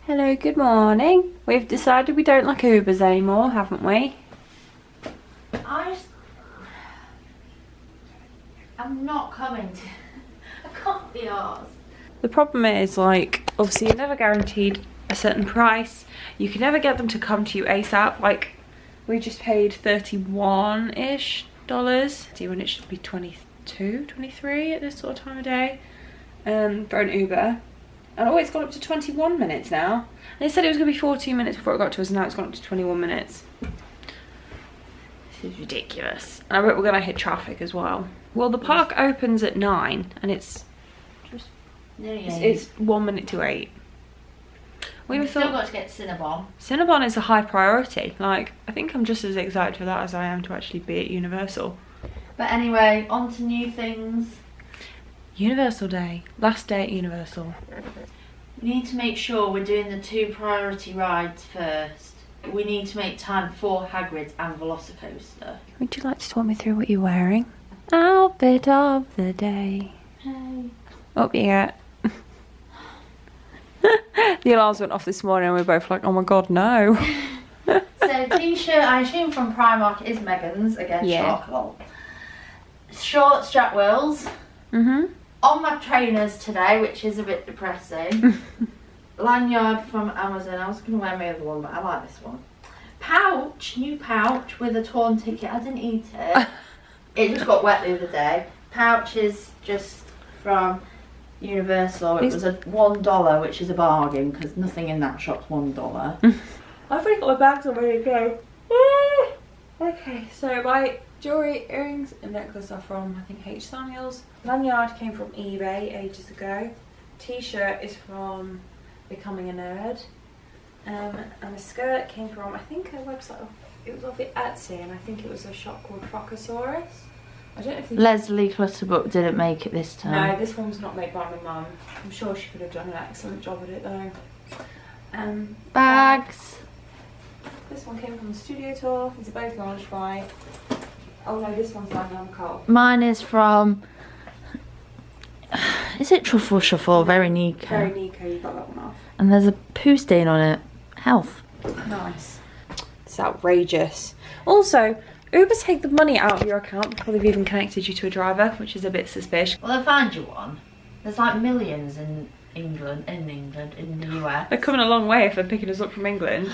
Hello, good morning. We've decided we don't like Ubers anymore, haven't we? I'm not coming to... I can't be arsed. The problem is, like, obviously you're never guaranteed a certain price. You can never get them to come to you ASAP. Like, we just paid $31-ish when it should be 22, 23 at this sort of time of day for an Uber. And oh, it's gone up to 21 minutes now. And they said it was going to be 14 minutes before it got to us, and now it's gone up to 21 minutes. This is ridiculous. And I bet we're going to hit traffic as well. Well, the park opens at 9, and it's just... It's 1 minute to 8. We've still got to get to Cinnabon. Cinnabon is a high priority. Like, I think I'm just as excited for that as I am to actually be at Universal. But anyway, on to new things. Universal Day. Last day at Universal. We need to make sure we're doing the 2 priority rides first. We need to make time for Hagrid's and Velocicoaster. Would you like to talk me through what you're wearing? Outfit of the day. Hey. Oh, yeah. The alarms went off this morning and we were both like, oh my god, no. So t-shirt, I assume from Primark, is Megan's. Again, yeah. Shark. Shorts, Jack Wills. On my trainers today, which is a bit depressing. Lanyard from Amazon. I was going to wear my other one, but I like this one. Pouch, new pouch with a torn ticket. I didn't eat it. It just got wet the other day. Pouch is just from Universal. It was a $1, which is a bargain because nothing in that shop's $1. I've already got my bags on ready to go. Okay, so my jewellery, earrings and necklace are from, I think, H. Samuels. Lanyard came from eBay ages ago. T-shirt is from Becoming a Nerd. And the skirt came from, I think, a website, it was off Etsy, and I think it was a shop called Frockosaurus. I don't know if Leslie Clutterbuck didn't make it this time. No, this one was not made by my mum. I'm sure she could have done an excellent job at it though. Bags. This one came from the studio tour. These are both launched by... Oh no, this one's by Cole. Mine is from... Is it Truffle Shuffle? Very Nico. Very Nico, you got that one off. And there's a poo stain on it. Health. Nice. It's outrageous. Also, Uber take the money out of your account before they've even connected you to a driver, which is a bit suspicious. Well, they'll find you one. There's like millions in England, in the US. They're coming a long way if they're picking us up from England.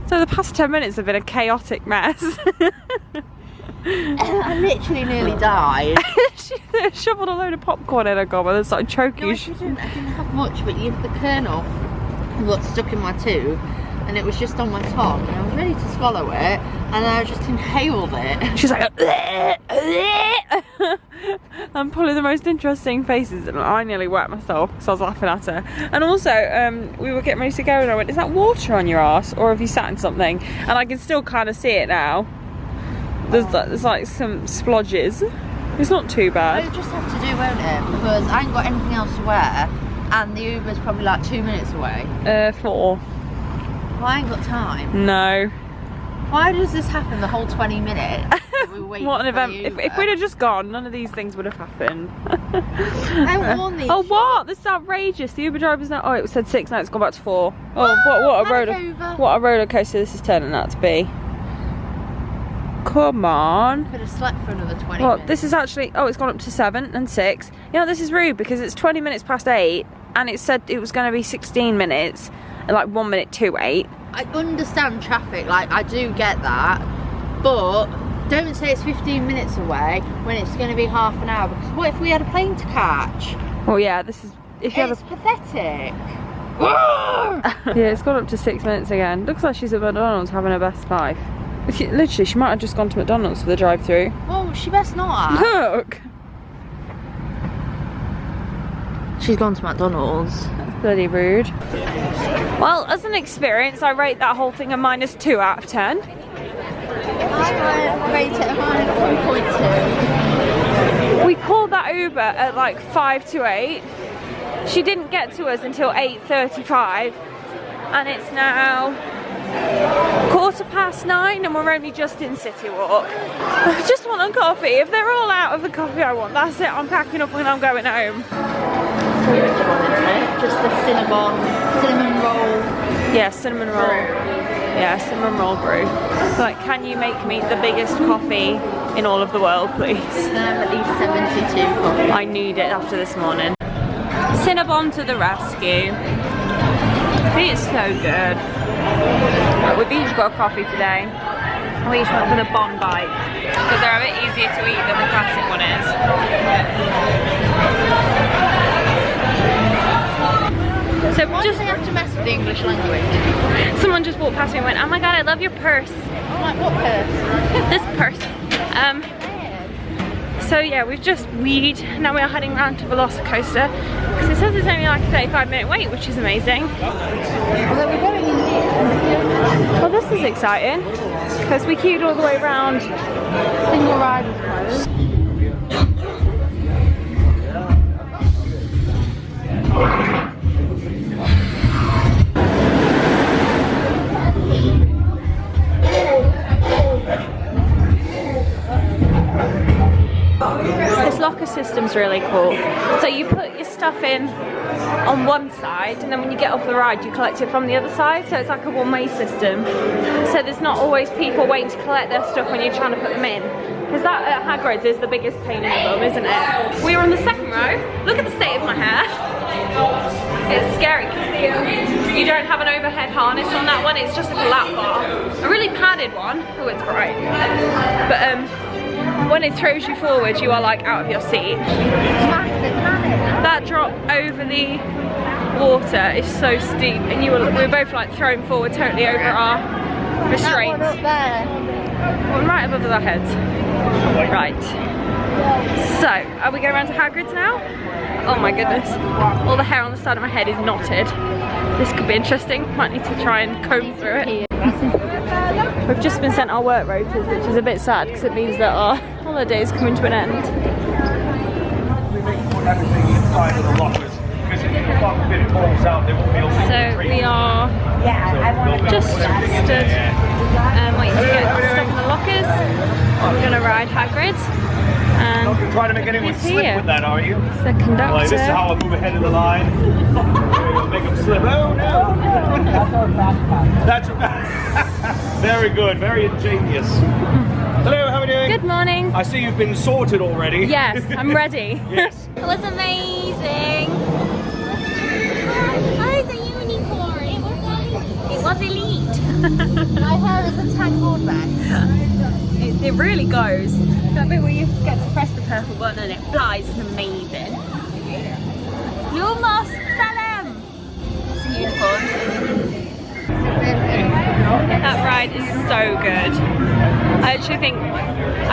So the past 10 minutes have been a chaotic mess. I literally nearly died. She shoveled a load of popcorn in her gob and started choking. No, I didn't have much, but the kernel got stuck in my tooth and it was just on my tongue and I was ready to swallow it and I just inhaled it. She's like, I'm pulling the most interesting faces and I nearly wet myself because I was laughing at her. And also, we were getting ready to go and I went, is that water on your ass or have you sat in something? And I can still kind of see it now. There's like some splodges. It's not too bad. We'll just have to do, won't it? Because I ain't got anything else to wear and the Uber's probably like 2 minutes away. 4. Well, I ain't got time. No. Why does this happen the whole 20 minutes? We wait What an event. If we'd have just gone, none of these things would have happened. I warned these. Oh, what? This is outrageous. The Uber driver's now... Oh, it said 6, now it's gone back to 4. Oh, what a roller coaster this is turning out to be. Come on. Could have slept for another 20 well, minutes. This is actually... Oh, it's gone up to 7 and 6. You know, this is rude because it's 20 minutes past 8 and it said it was going to be 16 minutes. Like 1 minute to 8. I understand traffic, like I do get that, but don't say it's 15 minutes away when it's going to be half an hour, because what if we had a plane to catch? Well, yeah, this is... If you it's pathetic. Yeah, it's gone up to 6 minutes again. Looks like she's at McDonald's having her best life. Literally, she might have just gone to McDonald's for the drive-through. Well, she best not have. Look! She's gone to McDonald's. That's bloody rude. Well, as an experience, I rate that whole thing a -2 out of 10. I rate it a -3.2. We called that Uber at like 5 to 8. She didn't get to us until 8:35, and it's now 9:15 and we're only just in City Walk. I just want a coffee. If they're all out of the coffee I want, that's it. I'm packing up and I'm going home. Which one is it? just the cinnamon roll. Yeah, cinnamon roll. Yeah, cinnamon roll brew. Like, can you make me the biggest coffee in all of the world, please? At least 72 coffee. I need it after this morning. Cinnabon to the rescue. It's so good. Right, we've each got a coffee today. We each went for the Bon Bite because they're a bit easier to eat than the classic one is. So Why do they have to mess with the English language? Someone just walked past me and went, "Oh my god, I love your purse." I'm like, what purse? This purse. So yeah, we've just weed. Now we are heading round to Velocicoaster because it says it's only like a 35-minute wait, which is amazing. Although we're going in here. Well, this is exciting because we queued all the way around. Single ride is closed. This locker system's really cool. So you put your stuff in on one side and then when you get off the ride you collect it from the other side, so it's like a one-way system. So there's not always people waiting to collect their stuff when you're trying to put them in. Because that at Hagrid's is the biggest pain in the bum, isn't it? We were on the second row. Look at the state of my hair. It's scary because you don't have an overhead harness on that one, it's just like a lap bar. A really padded one. Oh, it's bright. But when it throws you forward, you are like out of your seat. That drop over the water is so steep, and we were both like thrown forward totally over our restraints. That one up there. One right above our heads. Right. So, are we going around to Hagrid's now? Oh my goodness. All the hair on the side of my head is knotted. This could be interesting. Might need to try and comb through it. We've just been sent our work rotors, which is a bit sad because it means that our holiday is coming to an end. So we are just stood waiting to get stuff in the lockers. We're going to ride Hagrid's. And not trying to make anyone slip with that, are you? It's the conductor. Like, this is how I move ahead of the line. Make them slip. Oh no! That's very good, very ingenious. Hello, how are we doing? Good morning. I see you've been sorted already. Yes, I'm ready. Yes. It was amazing. Oh, it's a unicorn. It was elite. My hair is a tangled mess. It really goes. That bit where you get to press the purple button and it flies is amazing. Lumos Salem! It's a unicorn. That ride is so good. I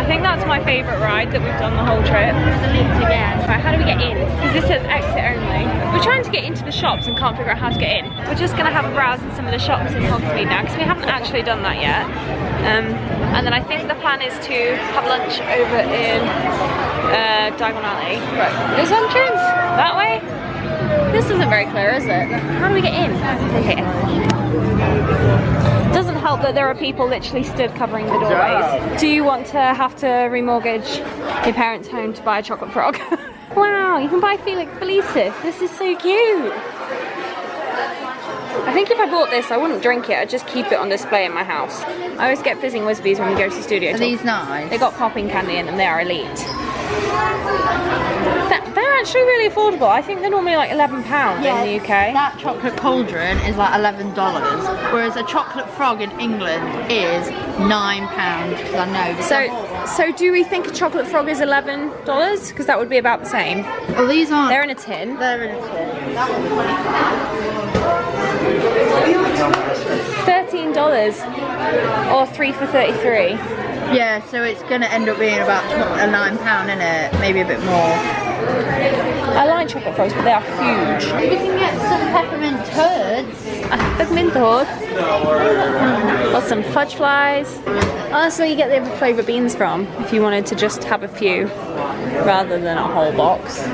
think that's my favourite ride that we've done the whole trip. Right, how do we get in? Because this says exit only. We're trying to get into the shops and can't figure out how to get in. We're just going to have a browse in some of the shops in Hogsmeade now because we haven't actually done that yet. And then I think the plan is to have lunch over in Diagon Alley. Right, this entrance? That way? This isn't very clear, is it? How do we get in? Okay. Doesn't help that there are people literally stood covering the doorways. Do you want to have to remortgage your parents' home to buy a chocolate frog? Wow, you can buy Felix Felicis. This is so cute. I think if I bought this, I wouldn't drink it. I'd just keep it on display in my house. I always get fizzing Whizbees when we go to the studio. Are these nice? They got popping candy in them. They are elite. They're actually really affordable. I think they're normally like £11 in the UK. That chocolate cauldron is like $11, whereas a chocolate frog in England is £9. Because I know. So do we think a chocolate frog is $11? Because that would be about the same. Well, these aren't. They're in a tin. They're in a tin. That one's $13 or 3 for 33. Yeah, so it's gonna end up being about £9, innit? Maybe a bit more. I like chocolate frogs, but they are huge. We can get some peppermint turds. Peppermint turd. Got some fudge flies. Oh, that's where you get the flavoured beans from, if you wanted to just have a few rather than a whole box.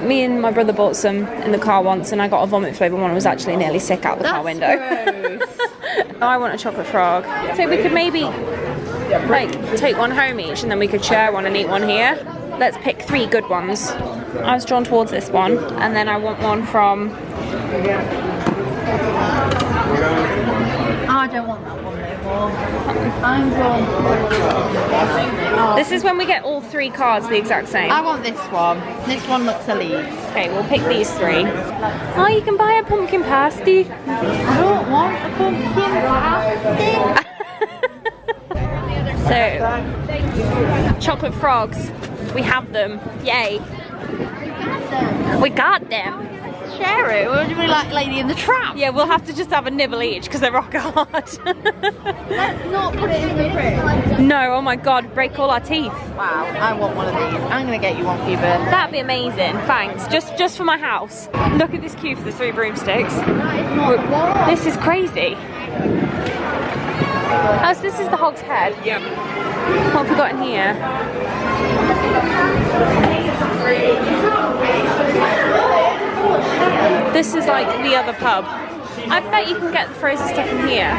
Me and my brother bought some in the car once, and I got a vomit flavour one. I was actually nearly sick out the car window. I want a chocolate frog. So we could maybe like take one home each, and then we could share one and eat one here. let's pick 3 good ones. I was drawn towards this one, and then I want one from... I don't want that one anymore. I'm drawn. This is when we get all 3 cards the exact same. I want this one. This one looks elite. Okay, we'll pick these 3. Oh, you can buy a pumpkin pasty. I don't want a pumpkin pasty. So, chocolate frogs. We have them. Yay. We got them. Share it. We're really like Lady in the Tramp. Yeah, we'll have to just have a nibble each because they're rock hard. Let's not put it in the fridge. No, oh my god, break all our teeth. Wow, I want one of these. I'm gonna get you one for your birthday. That'd be amazing, thanks. Just for my house. Look at this queue for the 3 broomsticks. This is crazy. Oh, so this is the Hogsheade? Yep. What have we got in here? This is like the other pub. I bet you can get the frozen stuff in here.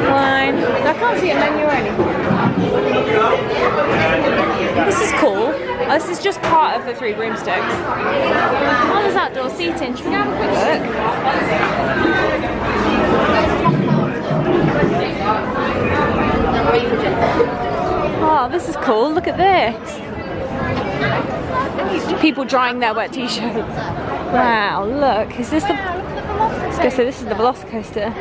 Wine. I can't see a menu or anything. This is cool. Oh, this is just part of the 3 broomsticks. Oh, there's outdoor seating. Should we have a quick look? Oh, this is cool. Look at this. People drying their wet t-shirts. Wow, look. Is this the... I was going to say, this is the Velocicoaster.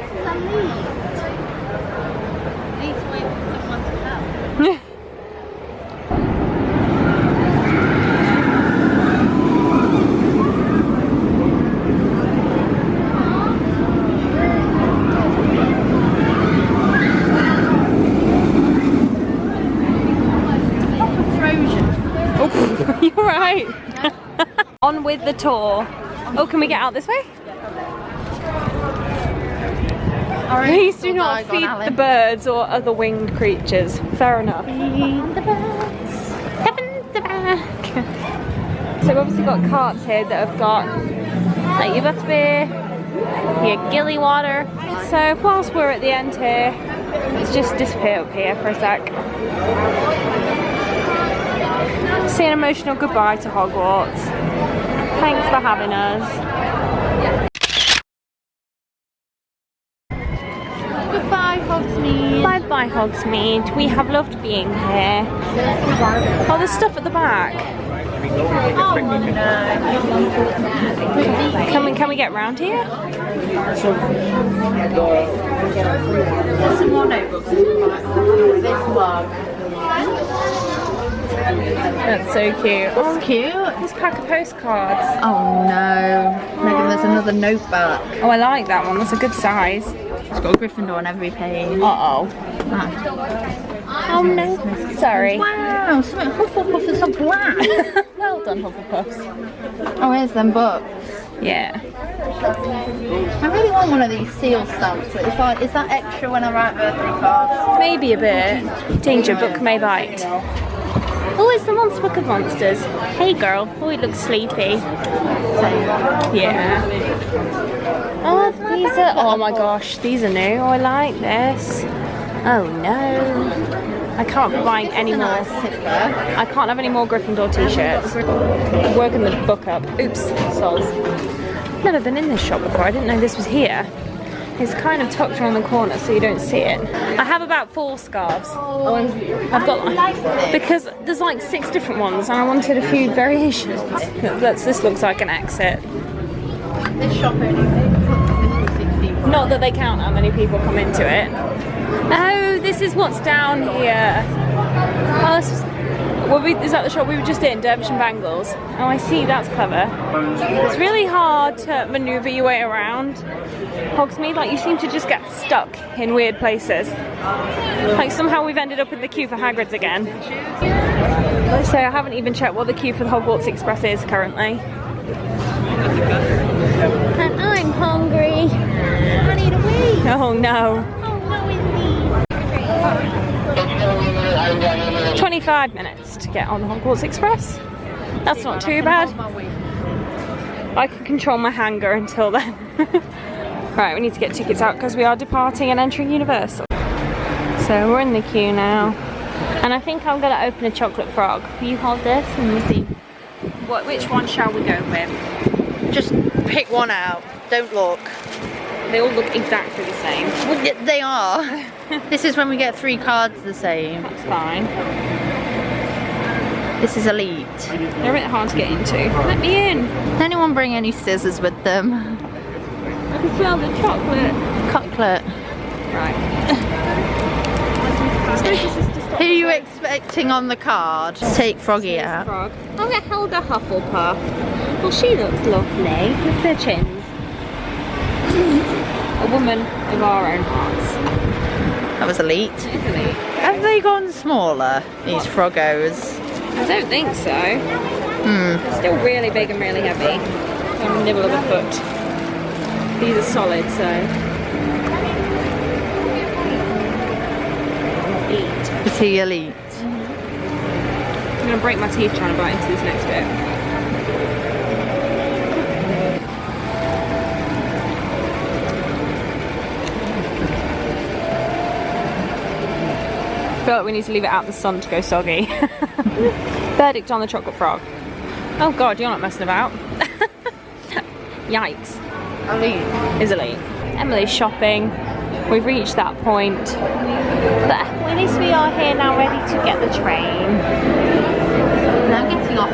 You're right. On with the tour. Oh, can we get out this way? Please do not feed the birds or other winged creatures. Fair enough. Feed the birds. Heaven's the back. So we've obviously got carts here that have got like your butterbeer, your gilly water. So whilst we're at the end here, let's just disappear up here for a sec. Say an emotional goodbye to Hogwarts. Thanks for having us. Goodbye, Hogsmeade. Bye bye, Hogsmeade. We have loved being here. Oh, there's stuff at the back. Oh no. Can we get round here? There's some more notebooks. This mug. That's so cute. That's cute. This pack of postcards. Oh no. Megan, there's another notebook. Oh, I like that one. That's a good size. It's got a Gryffindor on every page. Uh-oh. Oh no. Sorry. Wow, something Hufflepuff is so black. Well done, Hufflepuffs. Oh, here's them books. Yeah. I really want one of these seal stamps, but is that extra when I write birthday cards? Maybe a bit. Danger, book may bite. Oh, it's the Monster Book of Monsters. Hey girl. Oh, he looks sleepy. Yeah. Oh, these are... Oh my gosh, these are new. Oh, I like this. Oh no. I can't be buying any more. I can't have any more Gryffindor t-shirts. I'm working the book up. Oops, soles. Never been in this shop before. I didn't know this was here. It's kind of tucked around the corner so you don't see it. I have about 4 scarves. I've got because there's like 6 different ones and I wanted a few variations. This looks like an exit. This shop only. Not that they count how many people come into it. Oh, this is what's down here. Oh, is that the shop we were just in, Dervish and Bangles? Oh, I see, that's clever. It's really hard to manoeuvre your way around Hogsmeade, like you seem to just get stuck in weird places. Like somehow we've ended up in the queue for Hagrid's again. So I haven't even checked what the queue for the Hogwarts Express is currently. And I'm hungry. I need a wee. Oh no. Oh no, indeed. 25 minutes to get on the Hogwarts Express. That's not too bad. I can control my hanger until then. Right, we need to get tickets out because we are departing and entering Universal. So So we're in the queue now. And I think I'm going to open a chocolate frog. Will you hold this and we'll see. Which one shall we go with? Just pick one out. Don't look. They all look exactly the same. Well, they are. This is when we get 3 cards the same. That's fine. This is Elite. They're a bit hard to get into. Let me in. Did anyone bring any scissors with them? I can smell the chocolate. Chocolate. Right. Who are you expecting on the card? Take Froggy out. Frog. I'll get Helga Hufflepuff. Well, she looks lovely with their chins. A woman of our own hearts. That was Elite. Elite. Have they gone smaller, these Froggos? I don't think so. They're still really big and really heavy. I'm a nibble of a foot. These are solid, so. Eat. Is he Elite? I'm going to break my teeth trying to bite into this next bit. I feel like we need to leave it out in the sun to go soggy. Verdict on the chocolate frog. Oh god, you're not messing about. Yikes. Elite. Is Elite. Emily's shopping. We've reached that point. But at least we are here now, ready to get the train. Now getting off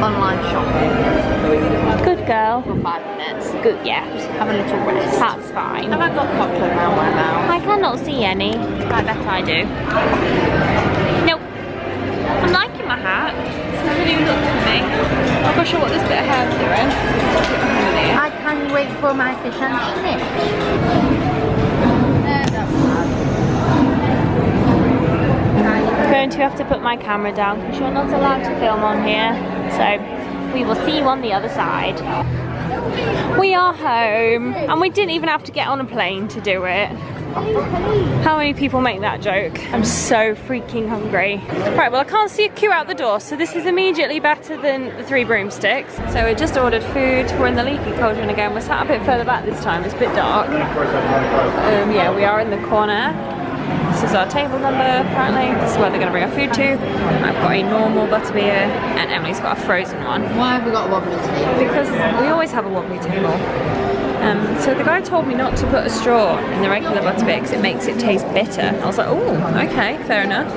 online shopping. Good girl. For 5 minutes. Good, yeah. Just have a little rest. That's fine. Have I got chocolate around my mouth? I cannot see any. I bet I do. Nope. I'm liking my hat. It's a new look for me. I'm not sure what this bit of hair's doing. I can't wait for my fish and chips. I'm going to have to put my camera down because you're not allowed to film on here. So we will see you on the other side. We are home and we didn't even have to get on a plane to do it. How many people make that joke? I'm so freaking hungry. Right, well I can't see a queue out the door, so this is immediately better than the 3 broomsticks. So we just ordered food. We're in the Leaky Cauldron again. We're sat a bit further back this time. It's a bit dark. Yeah, we are in the corner. This is our table number, apparently. This is where they're going to bring our food to. I've got a normal butterbeer and Emily's got a frozen one. Why have we got a wobbly table? Because we always have a wobbly table. So the guy told me not to put a straw in the regular butterbeer because it makes it taste bitter. I was like, oh, okay, fair enough.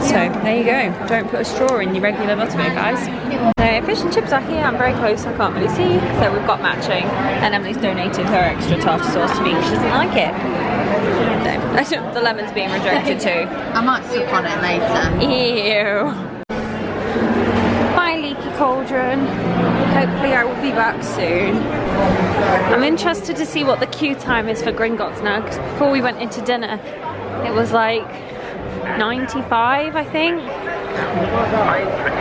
So there you go. Don't put a straw in your regular butterbeer, guys. So fish and chips are here. I'm very close, so I can't really see. So we've got matching. And Emily's donated her extra tartar sauce to me because she doesn't like it. So, the lemon's being rejected too. I might suck on it later. Ew. Bye, Leaky Cauldron. Hopefully I will be back soon. I'm interested to see what the queue time is for Gringotts now, because before we went into dinner it was like 95, I think,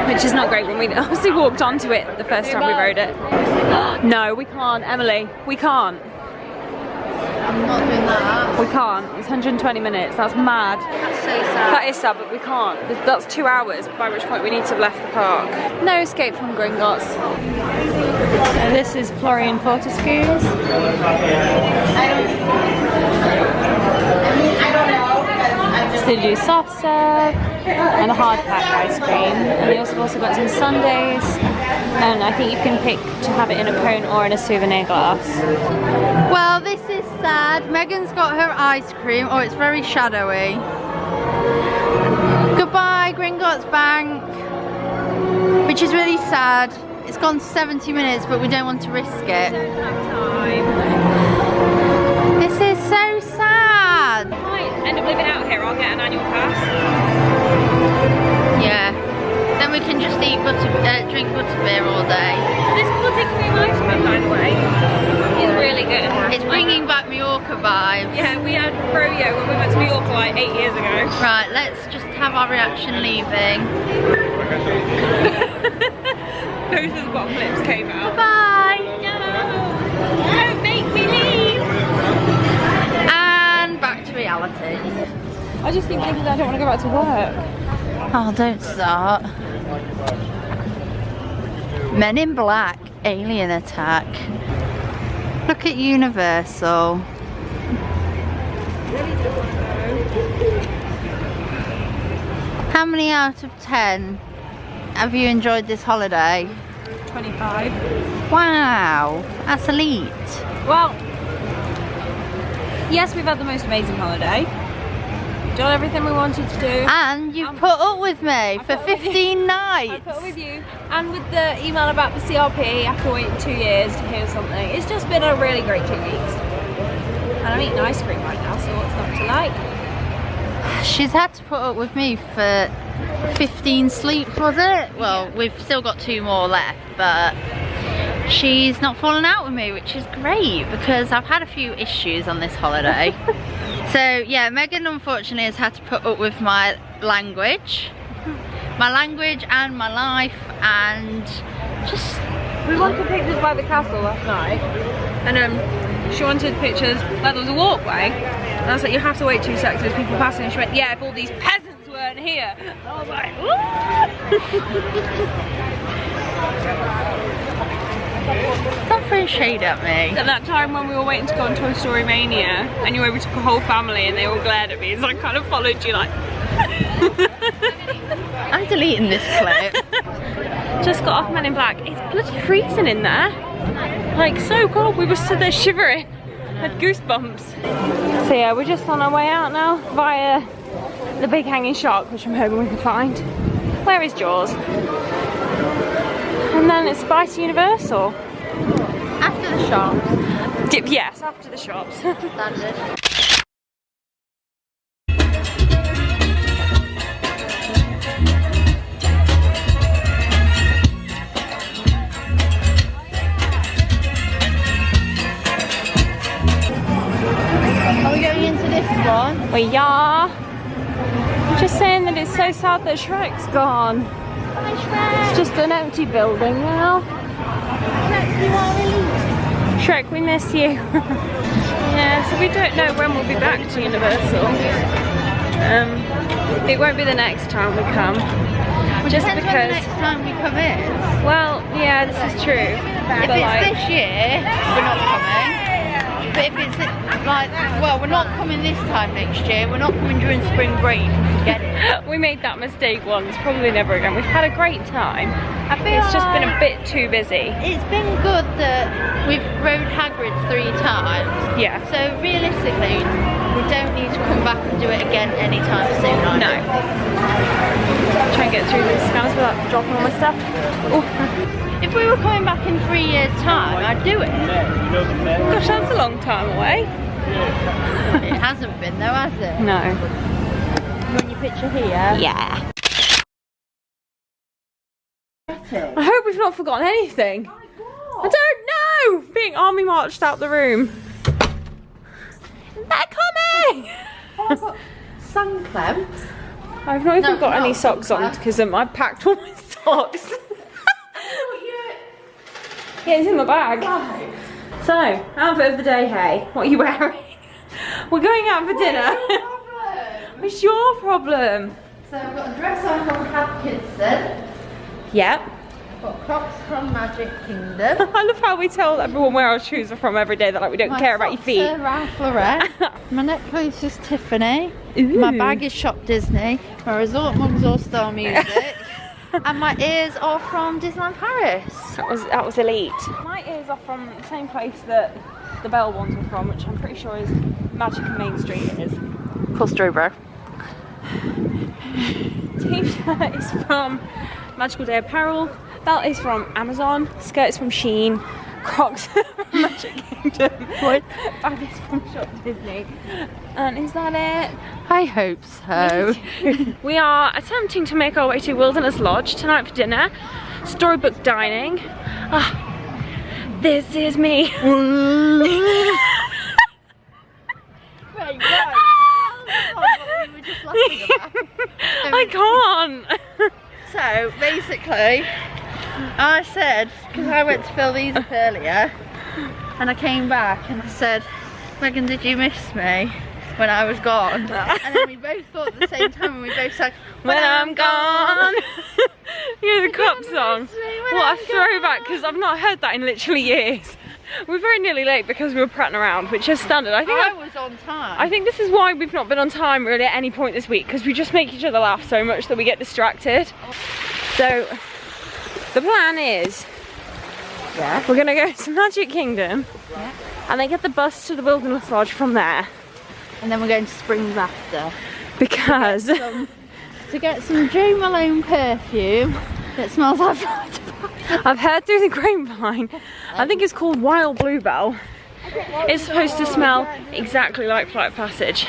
which is not great when we obviously walked onto it the first time we rode it. No, we can't, Emily, we can't. I'm not doing that. We can't. It's 120 minutes. That's mad. That's so sad. That is sad, but we can't. That's 2 hours, by which point we need to have left the park. No escape from Gringotts. So this is Florian Fortescue's. So they do soft serve and a hard pack ice cream. And they also got some sundaes. And I think you can pick to have it in a cone or in a souvenir glass. Well, this is sad. Megan's got her ice cream. Oh, it's very shadowy. Goodbye, Gringotts Bank. Which is really sad. It's gone 70 minutes, but we don't want to risk it. This is so sad. I might end up living out here. I'll get an annual pass. Yeah. Then we can just eat drink butterbeer all day. This pudding cream ice cream, by the way, is really good. It's bringing back Mallorca vibes. Yeah, we had froyo when we went to Mallorca like 8 years ago. Right, let's just have our reaction leaving. Both of the bottom lips came out. Bye. No, don't make me leave. And back to reality. I just think maybe I don't want to go back to work. Oh, don't start. Men in Black, alien attack. Look at Universal. How many out of 10 have you enjoyed this holiday? 25. Wow, that's elite. Well, yes, we've had the most amazing holiday. Done everything we wanted to do. And you've put up with me for 15 nights. I put up with you. And with the email about the CRP after waiting 2 years to hear something. It's just been a really great 2 weeks. And I'm eating ice cream right now, so what's not to like? She's had to put up with me for 15 sleeps, was it? Well, we've still got 2 more left, but she's not fallen out with me, which is great because I've had a few issues on this holiday. So yeah, Megan unfortunately has had to put up with my language and my life, and just... We wanted pictures by the castle last night, and she wanted pictures like there was a walkway, and I was like, you have to wait 2 seconds, there's people passing, and she went, yeah, if all these peasants weren't here. And I was like, stop throwing shade at me. At that time when we were waiting to go on Toy Story Mania, and you were able to take a whole family and they all glared at me, so I kind of followed you like... I'm deleting this clip. Just got off Men in Black. It's bloody freezing in there. Like, so cold. We were stood there shivering. Had goosebumps. So yeah, we're just on our way out now via the big hanging shark, which I'm hoping we can find. Where is Jaws? And then it's bye to Universal. After the shops. Yes, after the shops. Standard. Are we going into this one? We are. Just saying that it's so sad that Shrek's gone. Hi, Shrek. It's just an empty building now. Shrek, you are elite. Shrek, we miss you. Yeah, so we don't know when we'll be back to Universal. It won't be the next time we come. Well, just depends because when the next time we come in. Well, yeah, this is true. If it's this year, we're not coming. But if it's like, well, we're not coming this time next year. We're not coming during spring break. Forget it. We made that mistake once. Probably never again. We've had a great time. I feel It's just been a bit too busy. It's been good that we've rode Hagrid's 3 times. Yeah. So realistically, we don't need to come back and do it again anytime soon. No. Try and get through these scans without dropping all my stuff. Oh. If we were coming back in 3 years' time, I'd do it. Gosh, that's a long time away. It hasn't been though, has it? No. You want your picture here? Yeah. I hope we've not forgotten anything. I don't know! Being army marched out the room. They're coming! Oh, I've got sun clamps. I've not even got any socks on because I packed all my socks. Yeah, it's in my bag. Right. So, outfit of the day, hey. What are you wearing? We're going out for dinner. What's your problem? So I've got a dress on from Hopkinson. Yep. I've got Crocs from Magic Kingdom. I love how we tell everyone where our shoes are from every day. That like we don't care about your feet. My Ralph Lauren. My necklace is Tiffany. Ooh. My bag is Shop Disney. My resort mug's All Star Music. And my ears are from Disneyland Paris. That was elite. My ears are from the same place that the Belle ones are from, which I'm pretty sure is Magic and Main Street is. Cool story, bro. T-shirt is from Magical Day Apparel. Belt is from Amazon. Skirt is from Shein. Crocs from Magic Kingdom. What? Bag is from Shop Disney. And is that it? I hope so. We are attempting to make our way to Wilderness Lodge tonight for dinner. Storybook Dining. Ah, this is me. Wait, what? I can't. So basically, I said, because I went to fill these up earlier, and I came back and I said, Megan, did you miss me when I was gone? And then we both thought at the same time, and we both said, when I'm gone. You know the Cup song. What a throwback, because I've not heard that in literally years. We're very nearly late because we were prattling around, which is standard. I was on time. I think this is why we've not been on time really at any point this week, because we just make each other laugh so much that we get distracted. So the plan is, we're gonna go to Magic Kingdom, and then get the bus to the Wilderness Lodge from there. And then we're going to Springs after. Because to get some Jo Malone perfume that smells like Flight of Passage. I've heard through the grapevine, I think it's called Wild Bluebell. It's supposed to smell exactly like Flight of Passage.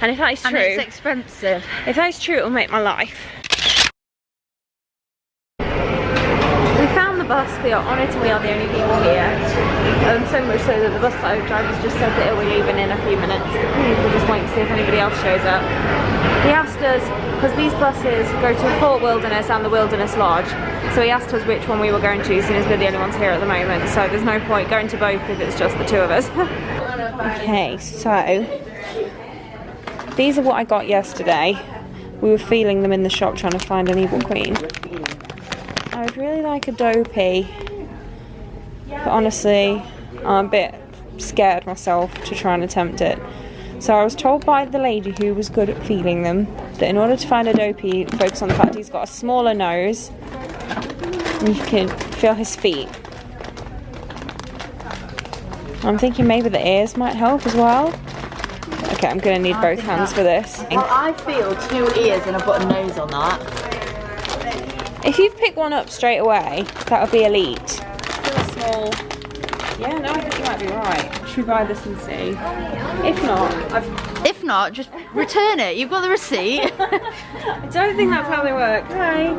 And if that is true, and it's expensive. If that is true, it'll make my life. We found the bus, we are on it and we are the only people here. So much so that the bus drivers just said that it will be leaving in a few minutes. We'll just wait to see if anybody else shows up. He asked us, because these buses go to Fort Wilderness and the Wilderness Lodge, so he asked us which one we were going to, seeing as we're the only ones here at the moment, so there's no point going to both if it's just the two of us. Okay, so these are what I got yesterday. We were feeling them in the shop trying to find an evil queen. I would really like a dopey, but honestly I'm a bit scared myself to try and attempt it. So I was told by the lady who was good at feeling them that in order to find a dopey, focus on the fact he's got a smaller nose and you can feel his feet. I'm thinking maybe the ears might help as well. Okay, I'm going to need both hands for this. Well, I feel 2 ears and I put a nose on that. If you've picked one up straight away, that would be elite. Still small. Yeah, no, I think you might be right. Should we buy this and see? If not, just return it. You've got the receipt. I don't think that's how they work. Hi.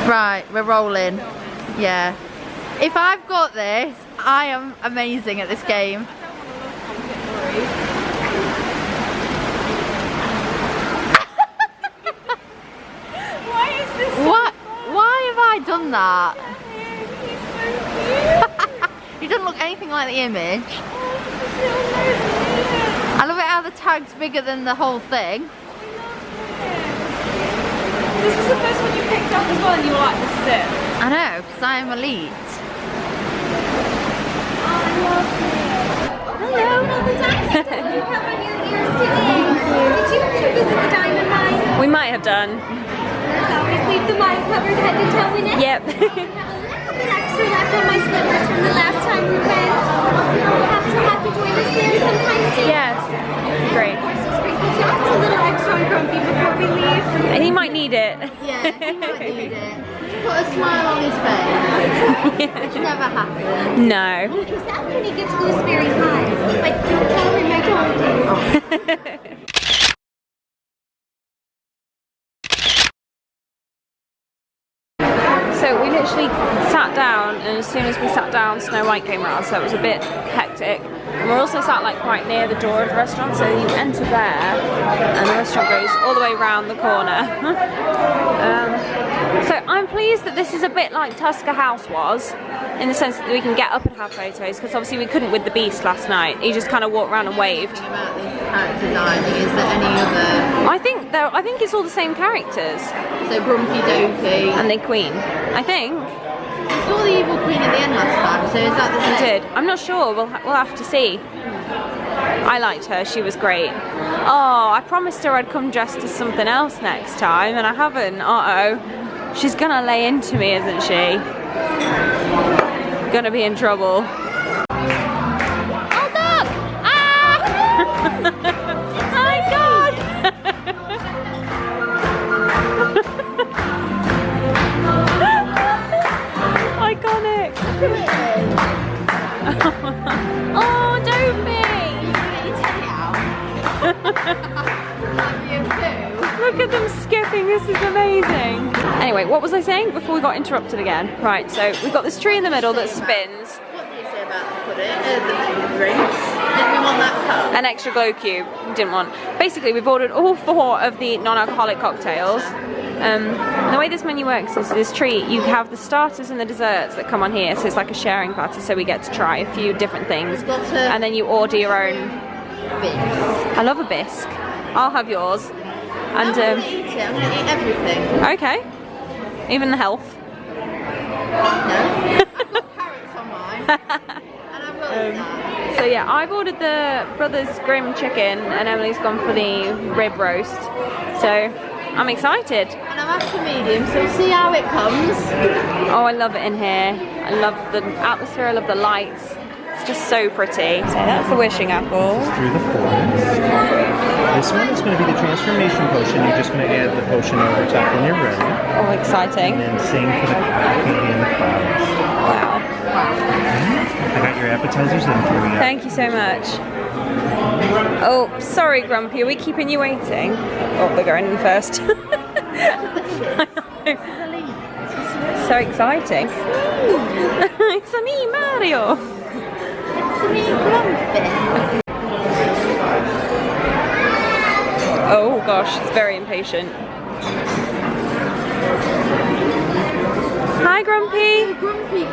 Right, we're rolling. Yeah. If I've got this, I am amazing at this game. Why is this? What? Why have I done that? He doesn't look anything like the image. I love it how the tag's bigger than the whole thing. This was the first one you picked up as well and you were like, this is it. I know, because I am elite. Hello, Mother Diamond. You have on your ears today. Did you visit the diamond mine? We might have done. Let's always leave the mine covered head to toe in it. Yep. I have a little bit extra left on my slippers from the last time we went. Perhaps you'll have to join us there sometime soon. Yes. Great. Of course, we'll sprinkle just a little extra on Grumpy before we leave. He might need it. Yeah, he might need it. Put a smile on his face. Which never happens. No. Because that's when he gets gooseberry high. But don't tell him I told you. So we literally sat down, and as soon as we sat down, Snow White came around, so it was a bit hectic. And we're also sat like quite near the door of the restaurant, so you enter there, and the restaurant goes all the way around the corner. So I'm pleased that this is a bit like Tusker House was, in the sense that we can get up and have photos, because obviously we couldn't with the Beast last night. He just kind of walked around and waved. About this character dining, is there any other? I think it's all the same characters. So Grumpy, Dopey, And the Queen, I think. We saw the evil queen at the end last time, so is that the same? Did. I'm not sure, we'll have to see. I liked her, she was great. Oh, I promised her I'd come dressed as something else next time, and I haven't. Uh-oh. She's gonna lay into me, isn't she? Gonna be in trouble. Oh, look! Ah! My God! Iconic! Oh, Dopey! Look at them skipping, this is amazing. Anyway, what was I saying before we got interrupted again? Right, so we've got this tree in the middle that spins. What did you say about the pudding? The drinks? Did we want that cup? An extra glow cube, didn't want. Basically, we've ordered all 4 of the non-alcoholic cocktails. The way this menu works is this treat, you have the starters and the desserts that come on here, so it's like a sharing platter, so we get to try a few different things. And then you order your own. Bisque. I love a bisque. I'll have yours. And I'm gonna eat it. I'm gonna eat everything. Okay. Even the health. No. I've got carrots on mine. yeah, I've ordered the Brothers Grimm chicken and Emily's gone for the rib roast. So I'm excited. And I'm after medium, so we'll see how it comes. Oh, I love it in here. I love the atmosphere, I love the lights. It's just so pretty. So that's the wishing apple. Through the forest. This one is going to be the transformation potion. You're just going to add the potion over top when you're ready. Oh, exciting. And then sing for the candy and the clouds. Wow. I got your appetizers in for you. Thank you so much. Oh, sorry, Grumpy. Are we keeping you waiting? Oh, we're going in first. So exciting. It's a me, Mario. It's me, Grumpy. Oh gosh, it's very impatient. Hi, Grumpy. Grumpy.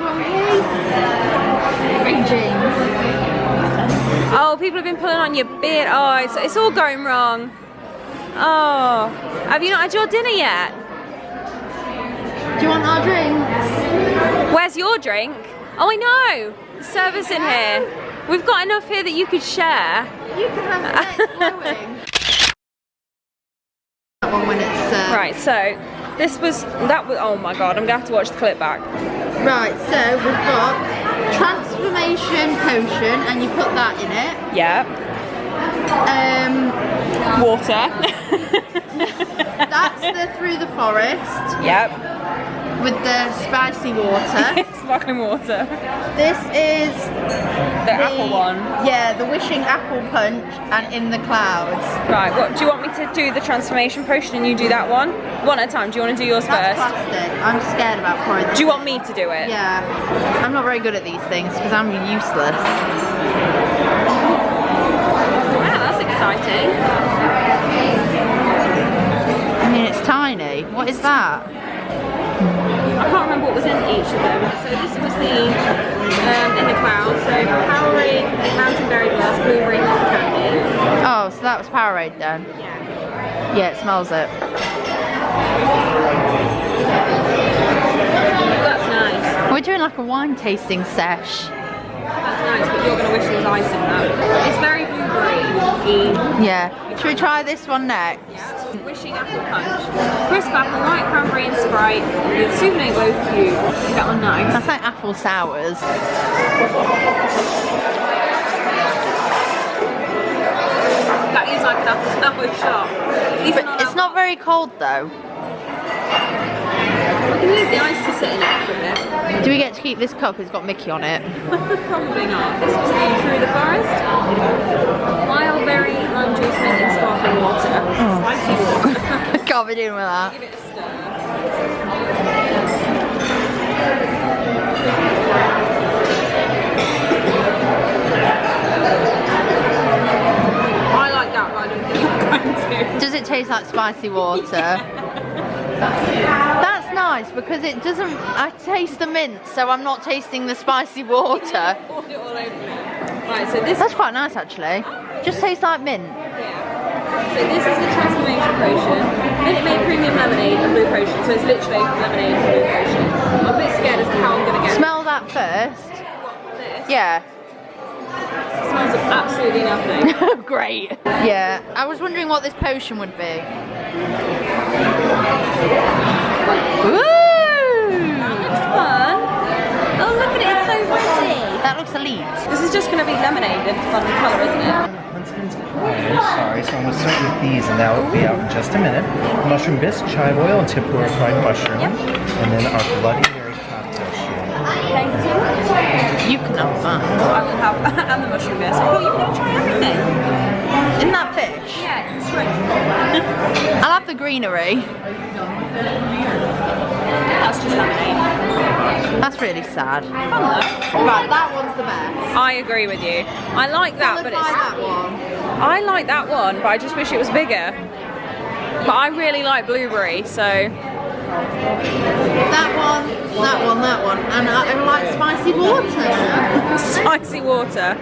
Raging. Oh, people have been pulling on your beard. Oh, it's all going wrong. Oh, have you not had your dinner yet? Do you want our drinks? Where's your drink? Oh, I know. The service in here. We've got enough here that you could share. You can have it flowing. That one when it's Right, so this was oh my god, I'm gonna have to watch the clip back. Right, so we've got transformation potion, and you put that in it. Yeah. Water. That's the through the forest. Yep. With the spicy water. Sparkling water. This is The apple one. Yeah, the wishing apple punch and in the clouds. Right, what do you want me to do the transformation potion and you do that one? One at a time. Do you want to do yours That's first? plastic. I'm scared about pouring this. Do you want me to do it? Yeah. I'm not very good at these things because I'm useless. Wow, that's exciting. I mean, it's tiny. What is that? I can't remember what was in each of them. So this was the in the clouds. So Powerade, Mountain Berry Blast, Blueberry Cotton Candy. Oh, so that was Powerade then? Yeah. Yeah, it smells it. That's nice. We're doing like a wine tasting sesh. That's nice, but you're going to wish there was ice in that. It's very blueberry-y. Yeah. Should we try this one next? Yeah. Wishing apple punch. Crisp apple, white cranberry and Sprite with Souvenir Glow cube. Is that one nice? That's like apple sours. That is like an apple sour shot. But it's not very cold though. We can leave the ice to sit in it for a bit. Do we get to keep this cup? It's got Mickey on it. Probably not. This was the Through the Forest. Wild berry, lime juice, mint and sparkling water. Spicy water. Can't be doing with that. Give it a stir. I like that, but I don't think you're going to. Does it taste like spicy water? That's nice because it doesn't. I taste the mint, so I'm not tasting the spicy water. Poured it all over me. Right, so this. That's quite nice actually. Just tastes like mint. Yeah. So this is the transformation potion. Minute Maid Premium Lemonade and Blue Potion. So it's literally lemonade and Blue Potion. I'm a bit scared as to how I'm going to get it. Smell that first. What, this? Yeah. It smells of absolutely nothing. Great. Yeah. I was wondering what this potion would be. Woo! That looks fun. Oh, look at it, it's so pretty. That looks elite. This is just going to be lemonade in fun colour, isn't it? Sorry, so I'm going to start with these, and that will be out in just a minute. Mushroom bisque, chive oil, and tempura fried mushroom. Yep. And then our Bloody Mary cocktail shake. Thank you. You can have that. I will have and the mushroom bisque. I thought you were going to try everything. Isn't that fish? Yeah, it's shrimp. I'll have the greenery. That's just lemonade. That's really sad. Fun though. Right, that one's the best. I agree with you. I like that, but it's. that one. I like that one, but I just wish it was bigger. But I really like blueberry, so. That one, and I like spicy water. Spicy water.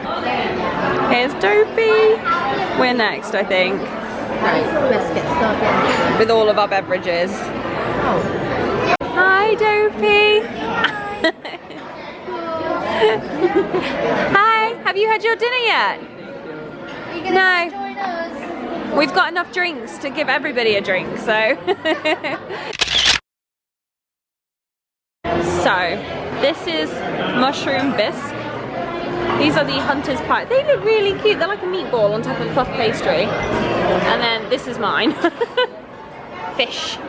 Here's Dopey. We're next, I think, Right, let's get started. with all of our beverages. Oh. Hi, Dopey. Hi. Have you had your dinner yet? Are you gonna join us? We've got enough drinks to give everybody a drink, so. So, this is mushroom bisque. These are the hunter's pie. They look really cute. They're like a meatball on top of puff pastry. And then this is mine. Fish.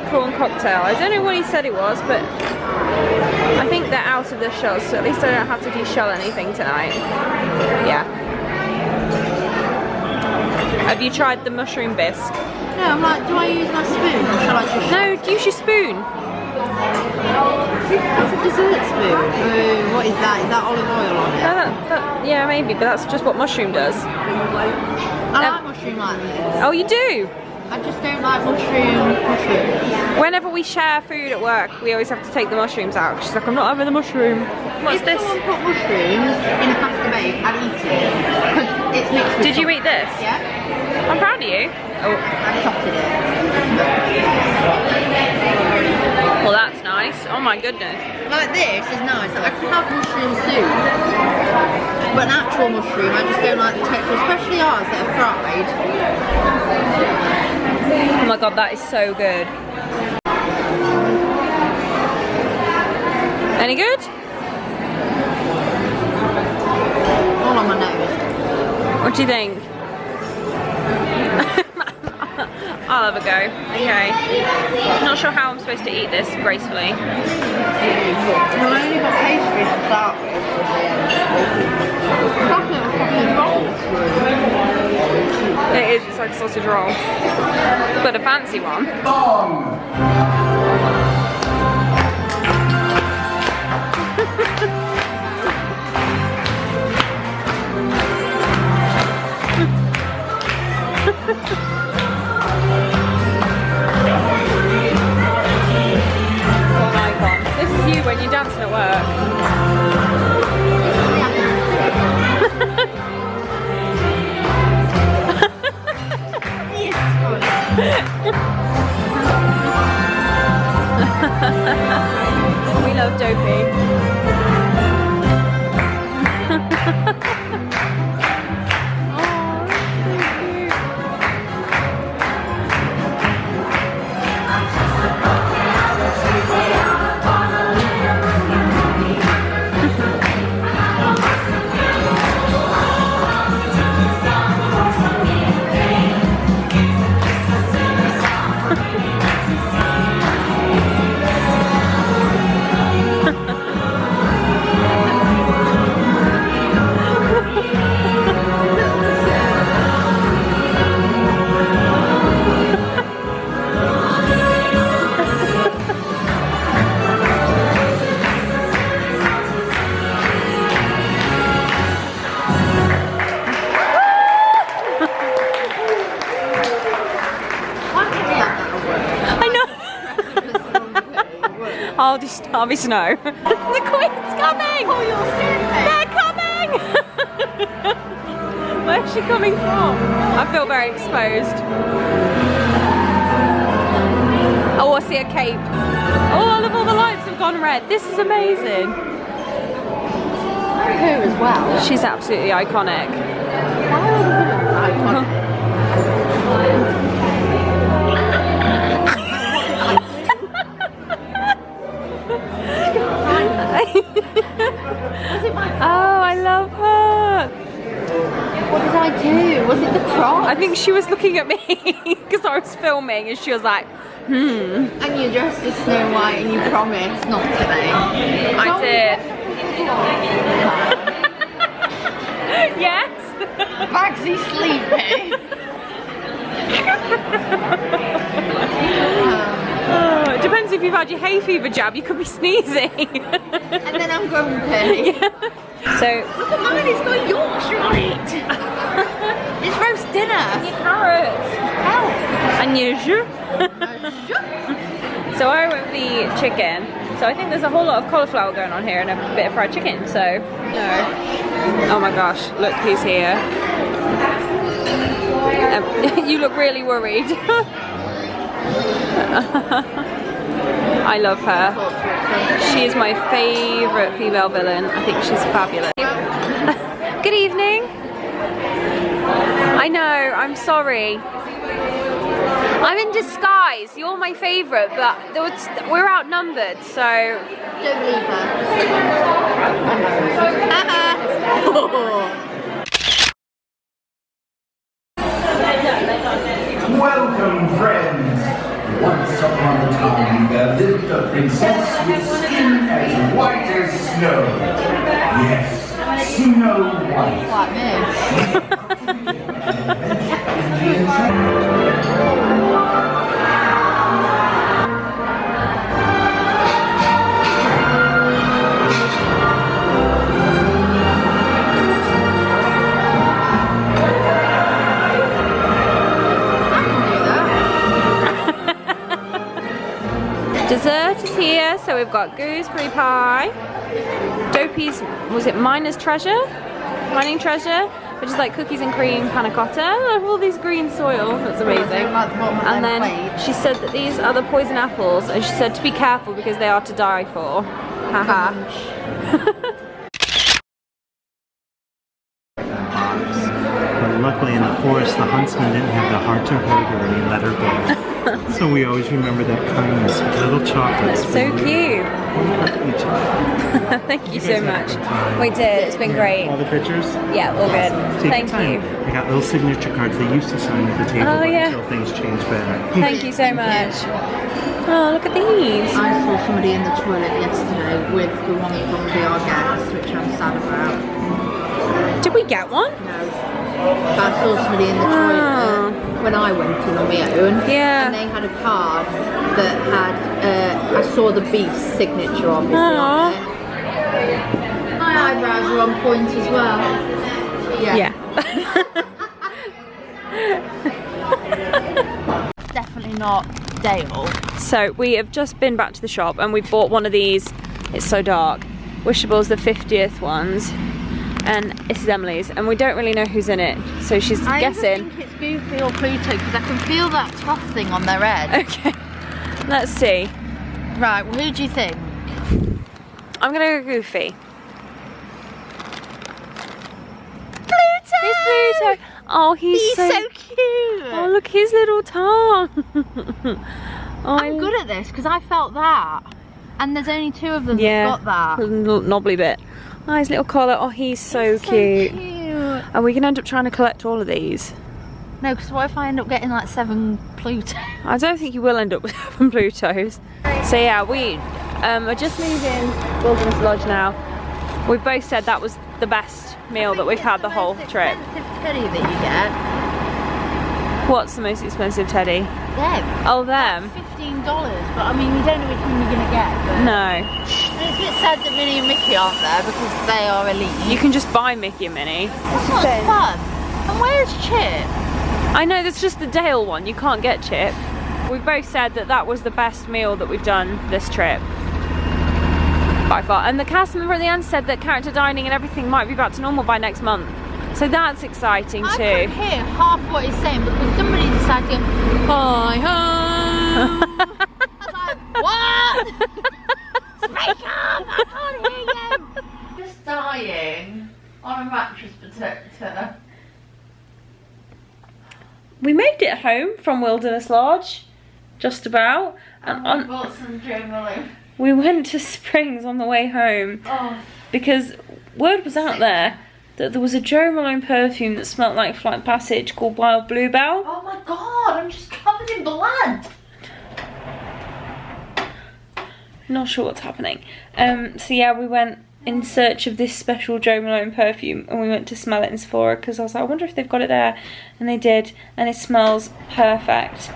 Prawn cocktail. I don't know what he said it was, but I think they're out of the shells, so at least I don't have to de-shell anything tonight. Yeah. Have you tried the mushroom bisque? No, I'm like, do I use my spoon or shall I just... No, use your spoon. That's a dessert spoon. What is that? Is that olive oil on it? Yeah, maybe, but that's just what mushroom does. I like mushroom like this. Oh, you do? I just don't like mushrooms. Whenever we share food at work, we always have to take the mushrooms out. She's like, I'm not having the mushroom. What's this? If someone put mushrooms in pasta bake, I'd eat it. Because it's mixed with... Did you eat this? Yeah. I'm proud of you. Oh. I chopped it. Well, that's nice. Oh my goodness. Like this is nice. I can have mushroom soup. But an actual mushroom, I just don't like the texture, especially ours that are fried. Oh my god, that is so good. Any good? All on my nose. What do you think? I'll have a go. Okay. Not sure how I'm supposed to eat this gracefully. Well, I only got pastry to start with. It is, it's like a sausage roll. But a fancy one. What an icon. This is you when you're dancing at work. We love Dopey. Harvey Snow. The Queen's coming! Oh, you're They're coming! Where's she coming from? I feel very exposed. Oh, I see a cape. Oh, I love all the lights have gone red. This is amazing. Her as well. She's absolutely iconic. Why are the villains iconic? Oh, I love her. What did I do? Was it the cross? I think she was looking at me because I was filming and she was like, And you dressed as Snow White and you promised not to be. I did. Yes. Bagsy's sleeping. Oh, it depends if you've had your hay fever jab, you could be sneezing. And then I'm grumpy. Yeah. So, Look at mine, it's got Yorkshire on it. It's roast dinner. your carrots. Help. And your jus. So I went with the chicken. So I think there's a whole lot of cauliflower going on here and a bit of fried chicken. So, no. Oh my gosh, look who's here. You look really worried. I love her. She is my favourite female villain. I think she's fabulous. Good evening. I know, I'm sorry. I'm in disguise. You're my favourite, but we're outnumbered, so... Don't leave her. Welcome, friends. Once upon a time, there lived a princess with skin as white as snow. Yes, Snow White. Dessert is here, so we've got gooseberry pie, Dopey's, was it Mining Treasure, which is like cookies and cream panna cotta. I love all these green soil, that's amazing. And then she said that these are the poison apples, and she said to be careful because they are to die for. Haha. Luckily in the forest, the huntsman didn't have the heart to hurt her and he let her go. So we always remember that kindness with little chocolates. So cute. Each other. Thank you so much. We did, it's been great. All the pictures? Yeah, all good. Thank you. I got little signature cards they used to sign at the table until things changed back. Thank you so much. Oh, look at these. I saw somebody in the toilet yesterday with the one from the guest, which I'm sad about. Did we get one? No. But I saw somebody in the toilet when I went in on my own. Yeah. And they had a card that had, I saw the Beast signature obviously on it. My eyebrows are on point as well. Yeah. Definitely not Dale. So we have just been back to the shop and we bought one of these. It's so dark. Wishables, the 50th ones. And this is Emily's, and we don't really know who's in it, so she's guessing. I think it's Goofy or Pluto because I can feel that tough thing on their head. Okay, let's see. Right, well, who do you think? I'm gonna go Goofy. Pluto! He's Pluto. Oh, he's so cute. Oh, look his little tongue. Oh, I'm good at this because I felt that, and there's only two of them that got that. Little knobbly bit. Oh, his little collar. Oh, he's so cute. And we can end up trying to collect all of these. No, because what if I end up getting like 7 Pluto? I don't think you will end up with 7 Plutos. So yeah, we are just leaving Wilderness Lodge now. We both said that was the best meal that we've had the whole trip. Expensive teddy that you get. What's the most expensive teddy? Them. Oh, them. $15, but I mean, we don't know which one you're gonna get. But No. and it's a bit sad that Minnie and Mickey aren't there because they are elite. You can just buy Mickey and Minnie. That's not fun. And where's Chip? I know, that's just the Dale one. You can't get Chip. We both said that that was the best meal that we've done this trip. By far. And the cast member at the end said that character dining and everything might be back to normal by next month. So that's exciting too. I couldn't hear half what he's saying because somebody decided to go, hi ho. I was like, what? Speak up! I can't hear you. Just dying on a mattress protector. We made it home from Wilderness Lodge, just about. And I bought some Joe. we went to Springs on the way home because word was out there that there was a Jo Malone perfume that smelled like Flight Passage called Wild Bluebell. Oh my god, I'm just covered in blood. Not sure what's happening. So yeah, we went in search of this special Jo Malone perfume and we went to smell it in Sephora because I was like, I wonder if they've got it there. And they did, and it smells perfect.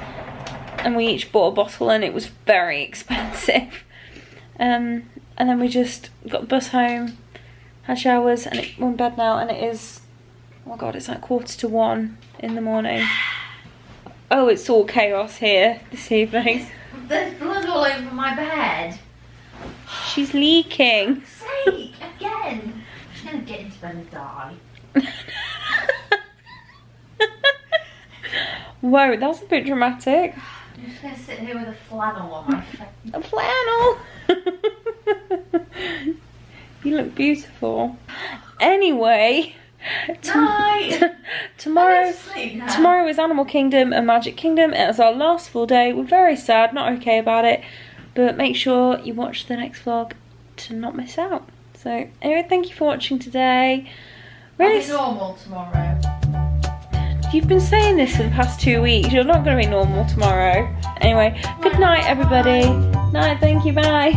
And we each bought a bottle and it was very expensive. And then we just got the bus home, had showers, and we're in bed now, and it is, oh my god, it's like 1:45 in the morning. Oh, it's all chaos here this evening. There's blood all over my bed. She's leaking. Sake, again. I'm just gonna get into bed and die. Whoa, that's a bit dramatic. I'm just gonna sit here with a flannel on my face. A flannel! You look beautiful. Anyway, Night. Tomorrow, Sleep now. tomorrow is Animal Kingdom and Magic Kingdom. It's our last full day. We're very sad, not okay about it, but make sure you watch the next vlog to not miss out. So anyway, thank you for watching today. Really, I'll be normal tomorrow. you've been saying this for the past 2 weeks. You're not going to be normal tomorrow. Anyway, good night, everybody. Night. Thank you. Bye.